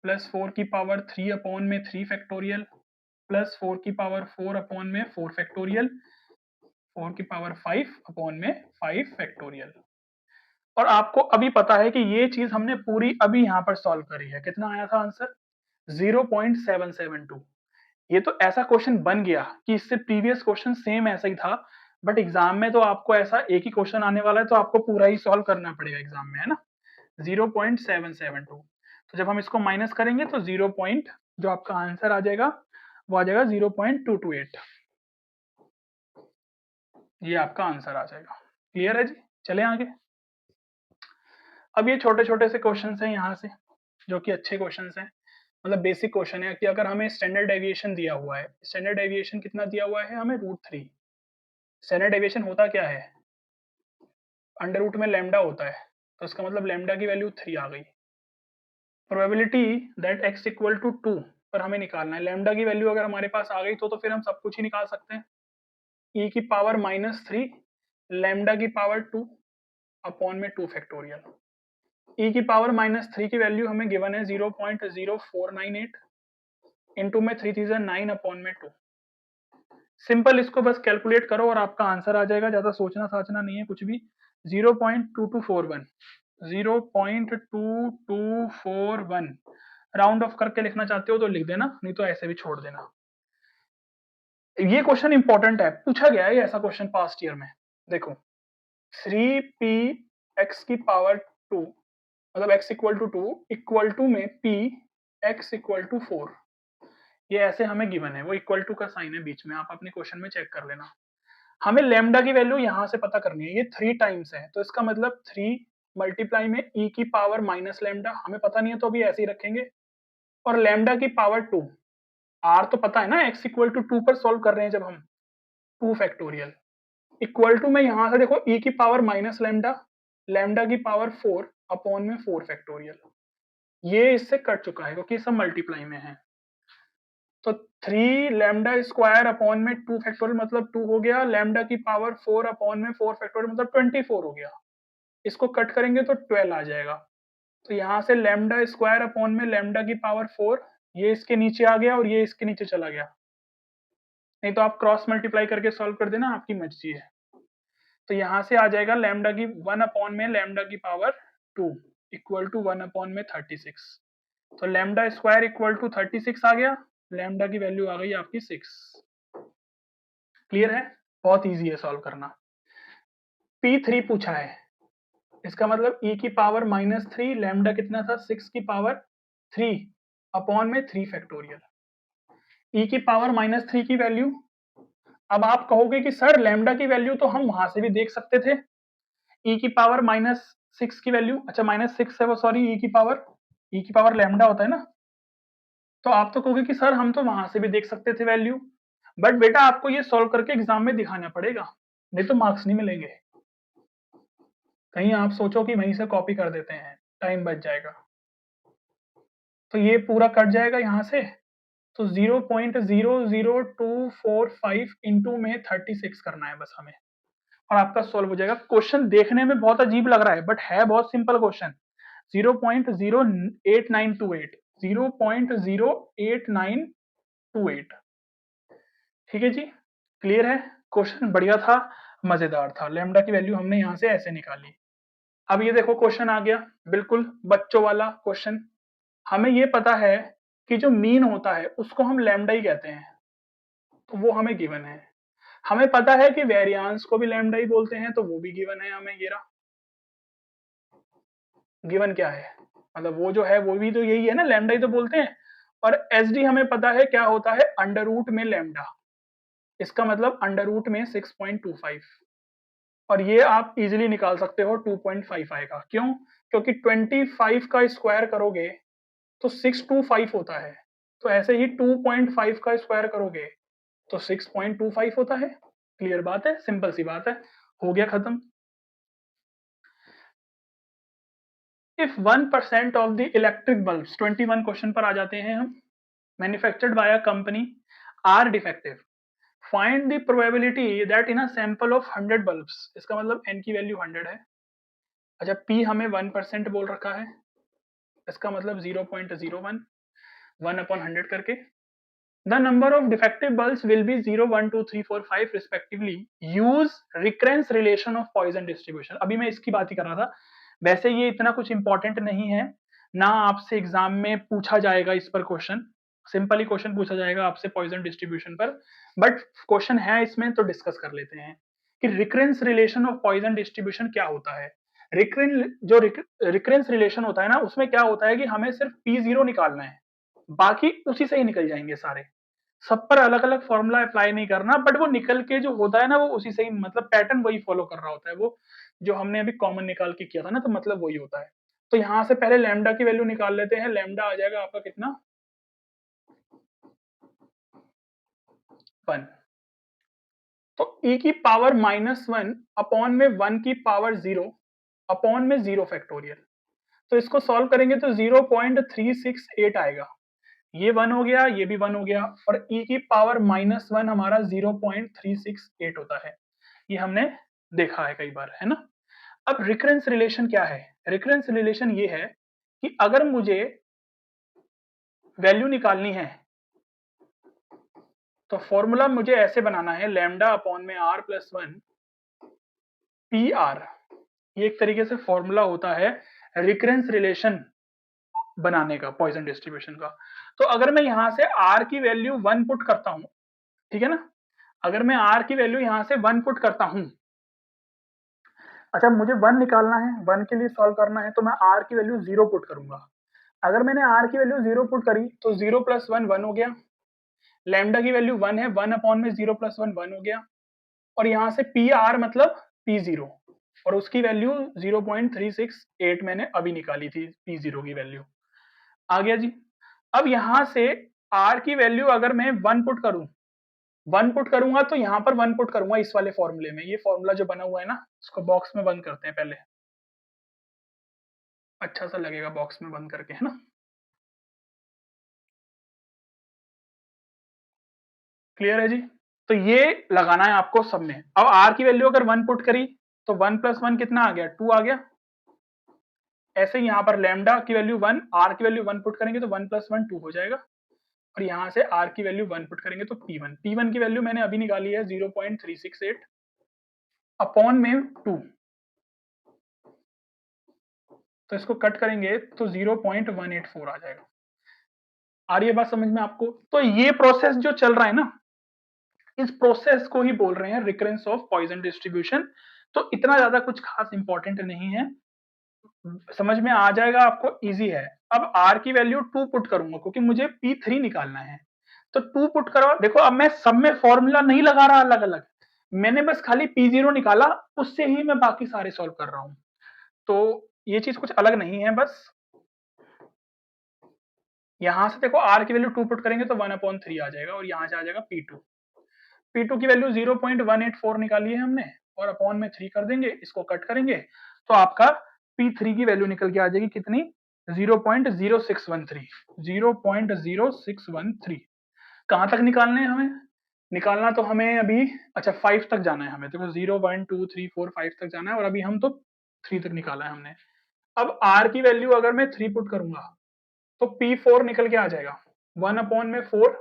Speaker 1: प्लस 4 की पावर 3 अपॉन में 3 फैक्टोरियल प्लस 4 की पावर 4 अपॉन में 4 फैक्टोरियल 4 की पावर 5 अपॉन में 5 फैक्टोरियल। और आपको अभी पता है कि ये चीज हमने पूरी अभी यहाँ पर सॉल्व करी है। कितना आया था आंसर? 0.772। ये तो ऐसा क्वेश्चन बन गया कि इससे प्रीवियस क्वेश्चन सेम ऐसा ही था, बट एग्जाम में तो आपको ऐसा एक ही क्वेश्चन आने वाला है, तो आपको पूरा ही सॉल्व करना पड़ेगा एग्जाम में, है ना। 0.772। तो जब हम इसको माइनस करेंगे तो 0 पॉइंट जो आपका आंसर आ जाएगा वो आ जाएगा 0.228। ये आपका आंसर आ जाएगा। क्लियर है जी? चले आगे। अब ये छोटे छोटे से क्वेश्चन हैं यहाँ से, जो कि अच्छे क्वेश्चन हैं, मतलब बेसिक क्वेश्चन है कि अगर हमें स्टैंडर्ड डेविएशन दिया हुआ है, स्टैंडर्ड डेविएशन कितना दिया हुआ है हमें? √3। स्टैंडर्ड डेविएशन होता क्या है? अंडर रूट में लैम्डा होता है, तो इसका मतलब लैम्डा की वैल्यू 3 आ गई। Probability that x equal to 2 पर हमें निकालना है। लैम्डा की वैल्यू अगर हमारे पास आ गई तो फिर हम सब कुछ ही निकाल सकते हैं। e की पावर -3 लैम्डा की पावर 2 अपॉन में 2 फैक्टोरियल। e की पावर -3 की वैल्यू हमें गिवन है 0.0498 इंटू में 3 3 9 अपॉन में 2। सिंपल इसको बस कैलकुलेट करो और आपका आंसर आ जाएगा। ज्यादा सोचना साचना नहीं है कुछ भी। 0.2241 0.2241। राउंड ऑफ करके लिखना चाहते हो तो लिख देना, नहीं तो ऐसे भी छोड़ देना। ये क्वेश्चन इंपॉर्टेंट है, पूछा गया है ऐसा क्वेश्चन पास्ट ईयर में। देखो 3p x की पावर 2 मतलब x equal to 2 equal to में p x इक्वल टू 4। ये ऐसे हमें गिवन है, वो इक्वल टू का साइन है बीच में, आप अपने क्वेश्चन में चेक कर लेना। हमें लैम्डा की वैल्यू यहां से पता करनी है। ये 3 टाइम्स है तो इसका मतलब 3 मल्टीप्लाई में e की पावर माइनस लैम्डा, हमें पता नहीं है तो अभी ऐसे ही रखेंगे, और लैम्डा की पावर 2। r तो पता है ना, x इक्वल टू 2 पर सॉल्व कर रहे हैं जब हम, 2 फैक्टोरियल इक्वल टू में यहां से देखो e की पावर माइनस लैम्डा, लैम्डा की पावर 4 अपॉन में 4 फैक्टोरियल। ये इससे कट चुका है क्योंकि सब मल्टीप्लाई में है। तो 3 लैम्डा स्क्वायर अपॉन में 2 फैक्टोरियल मतलब 2 हो गया, लैम्डा की पावर 4 अपॉन में 4 फैक्टोरियल मतलब 24 हो गया। इसको कट करेंगे तो 12 आ जाएगा। तो यहाँ से लैम्डा स्क्वायर अपॉन में लैम्डा की पावर 4, ये इसके नीचे आ गया और ये इसके नीचे चला गया। नहीं तो आप क्रॉस मल्टीप्लाई करके सॉल्व कर देना, आपकी मर्जी है। तो यहाँ से आ जाएगा लैम्डा की 1 अपॉन में लैम्डा की पावर 2 इक्वल टू 1 अपॉन में 36। तो लैम्डा स्क्वायर इक्वल टू 36 आ गया, लैम्डा की वैल्यू आ गई आपकी 6। क्लियर है? बहुत इजी है सॉल्व करना। P3 पूछा है, इसका मतलब e की पावर -3 लैम्डा कितना था? 6 की पावर 3 अपॉन में 3 फैक्टोरियल। e की पावर -3 की वैल्यू, अब आप कहोगे कि सर लैम्डा की वैल्यू तो हम वहां से भी देख सकते थे। e की पावर -6 की वैल्यू, अच्छा -6 है वो, सॉरी, e की पावर लैम्डा होता है ना। तो आप तो कहोगे कि सर हम तो वहां से भी देख सकते थे वैल्यू, बट बेटा आपको ये सॉल्व करके एग्जाम में दिखाना पड़ेगा, नहीं तो मार्क्स नहीं मिलेंगे। कहीं आप सोचो कि वहीं से कॉपी कर देते हैं, टाइम बच जाएगा। तो ये पूरा कट जाएगा यहाँ से, तो 0.00245 इंटू में 36 करना है बस हमें, और आपका सॉल्व हो जाएगा। क्वेश्चन देखने में बहुत अजीब लग रहा है बट है बहुत सिंपल क्वेश्चन। 0.08928 0.08928। ठीक है जी, क्लियर है? क्वेश्चन बढ़िया था, मजेदार था। लैम्डा की वैल्यू हमने यहाँ से ऐसे निकाली। अब ये देखो क्वेश्चन आ गया, बिल्कुल बच्चों वाला क्वेश्चन। हमें ये पता है कि जो मीन होता है उसको हम लैम्डा ही कहते हैं, तो वो हमें गिवन है। हमें पता है कि वेरियांस को भी लैम्डा ही बोलते हैं, तो वो भी गिवन है हमें। ये रहा गिवन क्या है, मतलब वो जो है वो भी तो यही है ना, लैम्डा ही तो बोलते हैं। और एसडी हमें पता है क्या होता है, अंडर रूट में लैम्डा, इसका मतलब अंडर रूट में 6.25। और ये आप इजीली निकाल सकते हो 2.5 आएगा। क्यों? क्योंकि 25 का स्क्वायर करोगे तो 625 होता है, तो ऐसे ही 2.5 का स्क्वायर करोगे तो 6.25 होता है। क्लियर बात है, सिंपल सी बात है, हो गया खत्म। If 1% of the electric bulbs, 21 question पर आ जाते हैं हम, manufactured by a company are defective, find the probability that in a sample of 100 bulbs, इसका मतलब n की वैल्यू 100 है। अच्छा, p हमें 1% बोल रखा है, इसका मतलब 0.01, 1/100 करके। The number of defective bulbs will be 0, 1, 2, 3, 4, 5 respectively. Use recurrence relation of Poisson distribution. अभी मैं इसकी बात ही कर रहा था। वैसे ये इतना कुछ इंपॉर्टेंट नहीं है, ना आपसे एग्जाम में पूछा जाएगा इस पर क्वेश्चन, सिंपली क्वेश्चन पूछा जाएगा आपसे पॉइजन डिस्ट्रीब्यूशन पर, बट क्वेश्चन है इसमें तो डिस्कस कर लेते हैं कि recurrence relation of Poisson distribution क्या होता है। रिकरेंस रिलेशन होता है ना, उसमें क्या होता है कि हमें सिर्फ P0 निकालना है, बाकी उसी से ही निकल जाएंगे सारे, सब पर अलग अलग फॉर्मूला अप्लाई नहीं करना, बट वो निकल के जो होता है ना वो उसी से ही, मतलब पैटर्न वही फॉलो कर रहा होता है, वो जो हमने अभी कॉमन निकाल के किया था ना, तो मतलब वही होता है। तो यहां से पहले लैम्डा की वैल्यू निकाल लेते हैं। लैम्डा आ जाएगा आपका कितना, 1। तो e की पावर -1 अपॉन में 1 की पावर 0 अपॉन में 0 फैक्टोरियल, तो इसको सॉल्व करेंगे तो 0.368 आएगा। ये 1 हो गया, ये भी 1 हो गया, और e की पावर -1 हमारा 0.368 होता है। ये हमने देखा है कई बार, है ना। अब रिकरेंस रिलेशन क्या है? रिकरेंस रिलेशन ये है कि अगर मुझे वैल्यू निकालनी है तो फॉर्मूला मुझे ऐसे बनाना है, लैम्डा अपॉन में r प्लस 1 पी आर, ये एक तरीके से फॉर्मूला होता है रिकरेंस रिलेशन बनाने का, पॉइजन डिस्ट्रीब्यूशन का। तो अगर मैं यहां से r की वैल्यू 1 पुट करता हूं, ठीक है ना, अगर मैं r की वैल्यू यहां से 1 पुट करता हूं, अच्छा मुझे 1 निकालना है, 1 के लिए सॉल्व करना है, तो मैं r की वैल्यू 0 पुट करूंगा। अगर मैंने r की वैल्यू 0 पुट करी तो 0 प्लस 1 1 हो गया, लैम्डा की वैल्यू 1 है, 1 अपॉन में 0 प्लस 1 1 हो गया, और यहां से पी आर मतलब P0, और उसकी वैल्यू 0.368 मैंने अभी निकाली थी, P0 की वैल्यू आ गया जी। अब यहां से R की वैल्यू अगर मैं 1 पुट करूं, 1 पुट करूंगा तो यहां पर 1 पुट करूंगा इस वाले फॉर्मूले में, ये फॉर्मूला जो बना हुआ है ना, इसको बॉक्स में बंद करते हैं पहले, अच्छा सा लगेगा बॉक्स में बंद करके, है ना। क्लियर है जी। तो ये लगाना है आपको सब में। अब R की वैल्यू अगर 1 पुट करी तो 1 प्लस 1 कितना आ गया, 2 आ गया। ऐसे ही यहाँ पर लैम्डा की वैल्यू 1, r की वैल्यू 1 पुट करेंगे तो 1 प्लस 1 2 हो जाएगा, और यहाँ से r की वैल्यू 1 पुट करेंगे तो P1 की वैल्यू मैंने अभी निकाली है 0.368 अपॉन में 2, तो इसको कट करेंगे तो 0.184 आ जाएगा। आ रही है बात समझ में आपको? तो ये प्रोसेस जो चल रहा है ना, इस प्रोसेस को ही बोल रहे हैं रिकरेंस ऑफ पॉइजन डिस्ट्रीब्यूशन। तो इतना ज्यादा कुछ खास इंपॉर्टेंट नहीं है, समझ में आ जाएगा आपको, इजी है। अब r की वैल्यू 2 पुट करूंगा क्योंकि मुझे P3 निकालना है, तो 2 पुट करो। देखो अब मैं सब में फॉर्मूला नहीं लगा रहा अलग अलग, मैंने बस खाली P0 निकाला, उससे ही मैं बाकी सारे सॉल्व कर रहा हूं। तो ये चीज कुछ अलग नहीं है, बस यहां से देखो r की वैल्यू 2 पुट करेंगे तो 1/3 आ जाएगा, और यहां से आ जाएगा P2 की वैल्यू 0.184 निकाली है हमने, और अपॉन में 3 कर देंगे, इसको कट करेंगे तो आपका P3 की वैल्यू निकल के आ जाएगी कितनी, 0.0613। 0.0613 कहां तक निकालने हैं हमें? निकालना तो हमें अभी, अच्छा 5 तक जाना है हमें, देखो 0 1 2 3 4 5 तक जाना है, और अभी हम तो 3 तक निकाला है हमने। अब r की वैल्यू अगर मैं 3 पुट करूंगा तो P4 निकल के आ जाएगा 1/4,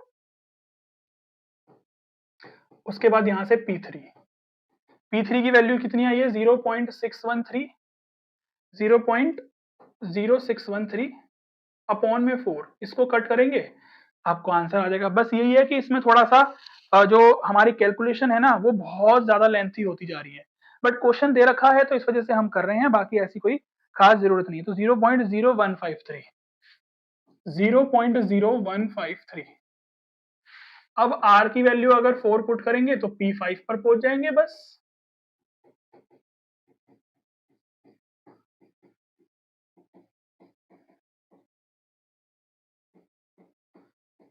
Speaker 1: उसके बाद यहां से P3 की वैल्यू कितनी आई है, 0.613, 0.0613 अपॉन में 4, इसको कट करेंगे आपको आंसर आ जाएगा। बस यही है कि इसमें थोड़ा सा जो हमारी कैलकुलेशन है ना वो बहुत ज्यादा लेंथी होती जा रही है, बट क्वेश्चन दे रखा है तो इस वजह से हम कर रहे हैं, बाकी ऐसी कोई खास जरूरत नहीं है। तो 0.0153, 0.0153। अब r की वैल्यू अगर 4 पुट करेंगे तो P5 पर पहुंच जाएंगे बस।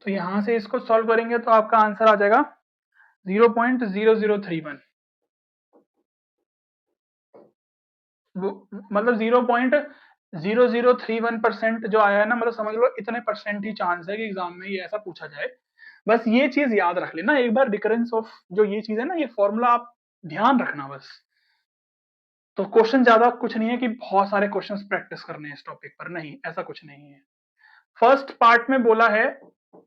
Speaker 1: तो यहां से इसको सॉल्व करेंगे तो आपका आंसर आ जाएगा 0.0031, मतलब 0.0031% जो आया है ना, मतलब समझ लो इतने परसेंट ही चांस है कि एग्जाम में ये ऐसा पूछा जाए। बस ये चीज याद रख लेना एक बार, रिकरेंस ऑफ जो ये चीज है ना, ये फॉर्मूला आप ध्यान रखना बस। तो क्वेश्चन ज्यादा कुछ नहीं है कि बहुत सारे क्वेश्चंस प्रैक्टिस करने हैं इस टॉपिक पर, नहीं, ऐसा कुछ नहीं है। फर्स्ट पार्ट में बोला है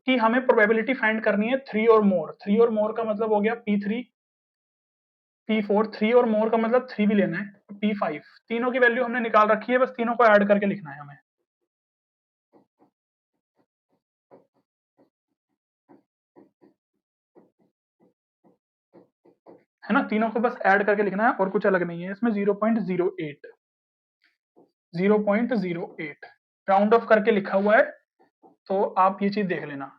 Speaker 1: कि हमें प्रोबेबिलिटी फाइंड करनी है 3 और मोर। 3 और मोर का मतलब हो गया P3 P4, 3 और मोर का मतलब 3 भी लेना है, P5। तीनों की वैल्यू हमने निकाल रखी है, बस तीनों को ऐड करके लिखना है हमें। है ना, तीनों को बस ऐड करके लिखना है और कुछ अलग नहीं है इसमें। 0.08 0.08 राउंड ऑफ करके लिखा हुआ है, तो आप ये चीज देख लेना।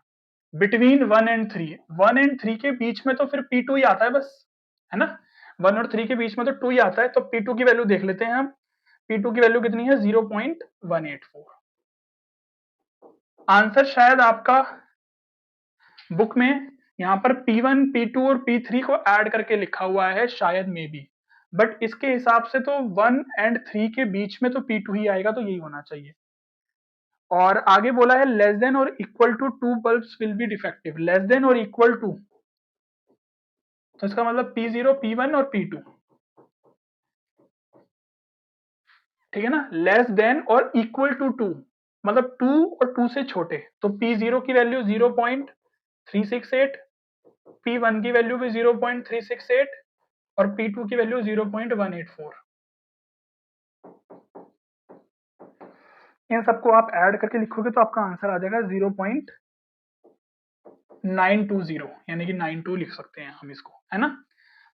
Speaker 1: बिटवीन 1 एंड 3, 1 एंड 3 के बीच में तो फिर P2 ही आता है बस, है ना। 1 और 3 के बीच में तो 2 ही आता है, तो P2 की वैल्यू देख लेते हैं हम। P2 की वैल्यू कितनी है? 0.184। आंसर शायद आपका बुक में यहाँ पर P1 P2 और P3 को ऐड करके लिखा हुआ है शायद, मे बी, बट इसके हिसाब से तो 1 एंड 3 के बीच में तो P2 ही आएगा, तो यही होना चाहिए। और आगे बोला है लेस देन और equal to 2 bulbs will be defective. Less than और इक्वल टू, तो इसका मतलब P0 P1 और P2, ठीक है ना। लेस देन और इक्वल टू 2 मतलब 2 और 2 से छोटे, तो P0 की वैल्यू 0.368, P1 की वैल्यू भी 0.368 और P2 की वैल्यू 0.184। इन सबको आप ऐड करके लिखोगे तो आपका आंसर आ जाएगा 0.920, यानी कि 92 लिख सकते हैं हम इसको, है ना।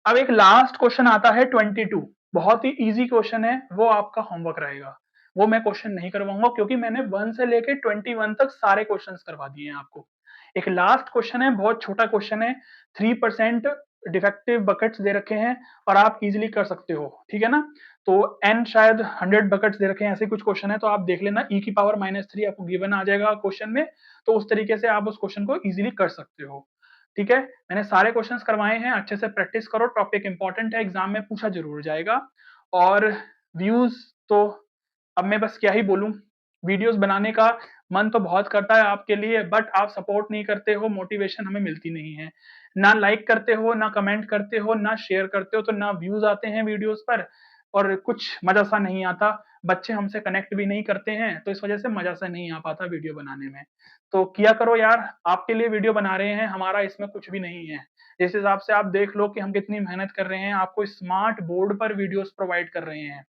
Speaker 1: अब एक लास्ट क्वेश्चन आता है 22, बहुत ही इजी क्वेश्चन है, वो आपका होमवर्क रहेगा। वो मैं क्वेश्चन नहीं करवाऊंगा क्योंकि मैंने 1 से लेके 21 तक सारे क्वेश्चंस करवा दिए हैं आपको। एक लास्ट क्वेश्चन है, बहुत छोटा क्वेश्चन है, 3% डिफेक्टिव बकेट्स दे रखे हैं और आप इजीली कर सकते हो, ठीक है ना। तो n शायद 100 बकेट्स दे रखे हैं, ऐसे कुछ क्वेश्चन है, तो आप देख लेना e की पावर -3 आपको गिवन आ जाएगा क्वेश्चन में, तो उस तरीके से आप उस क्वेश्चन को इजीली कर सकते हो, ठीक है। मैंने सारे क्वेश्चंस करवाए हैं, अच्छे से प्रैक्टिस करो, टॉपिक इंपॉर्टेंट है, एग्जाम में पूछा जरूर जाएगा। और व्यूज तो अब मैं बस क्या ही बोलूं, वीडियोस बनाने का मन तो बहुत करता है आपके लिए, बट आप सपोर्ट नहीं करते हो, मोटिवेशन हमें मिलती नहीं है। ना लाइक करते हो, ना कमेंट करते हो, ना शेयर करते हो, तो ना व्यूज आते हैं वीडियोस पर और कुछ मजा सा नहीं आता। बच्चे हमसे कनेक्ट भी नहीं करते हैं, तो इस वजह से मजा सा नहीं आ पाता वीडियो बनाने में। तो किया करो यार, आपके लिए वीडियो बना रहे हैं, हमारा इसमें कुछ भी नहीं है। जिस हिसाब से आप देख लो कि हम कितनी मेहनत कर रहे हैं, आपको स्मार्ट बोर्ड पर वीडियोस प्रोवाइड कर रहे हैं,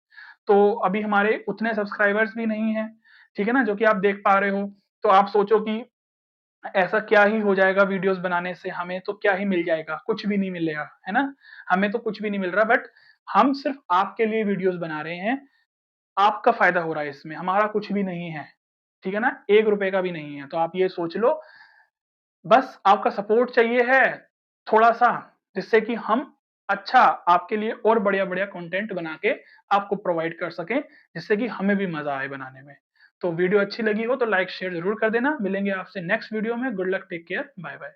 Speaker 1: तो अभी हमारे उतने सब्सक्राइबर्स भी नहीं है, ठीक है ना, जो कि आप देख पा रहे हो। तो आप सोचो कि ऐसा क्या ही हो जाएगा वीडियोस बनाने से, हमें तो क्या ही मिल जाएगा, कुछ भी नहीं मिलेगा, है ना। हमें तो कुछ भी नहीं मिल रहा, बट हम सिर्फ आपके लिए वीडियोस बना रहे हैं, आपका फायदा हो रहा है इसमें, हमारा कुछ भी नहीं है, ठीक है ना, 1 रुपए का भी नहीं है। तो आप ये सोच लो, बस आपका सपोर्ट चाहिए है थोड़ा सा, जिससे कि हम अच्छा आपके लिए और बढ़िया बढ़िया कंटेंट बना के आपको प्रोवाइड कर सकें, जिससे कि हमें भी मजा आए बनाने में। तो वीडियो अच्छी लगी हो तो लाइक शेयर जरूर कर देना। मिलेंगे आपसे नेक्स्ट वीडियो में। Good luck, take care, bye bye.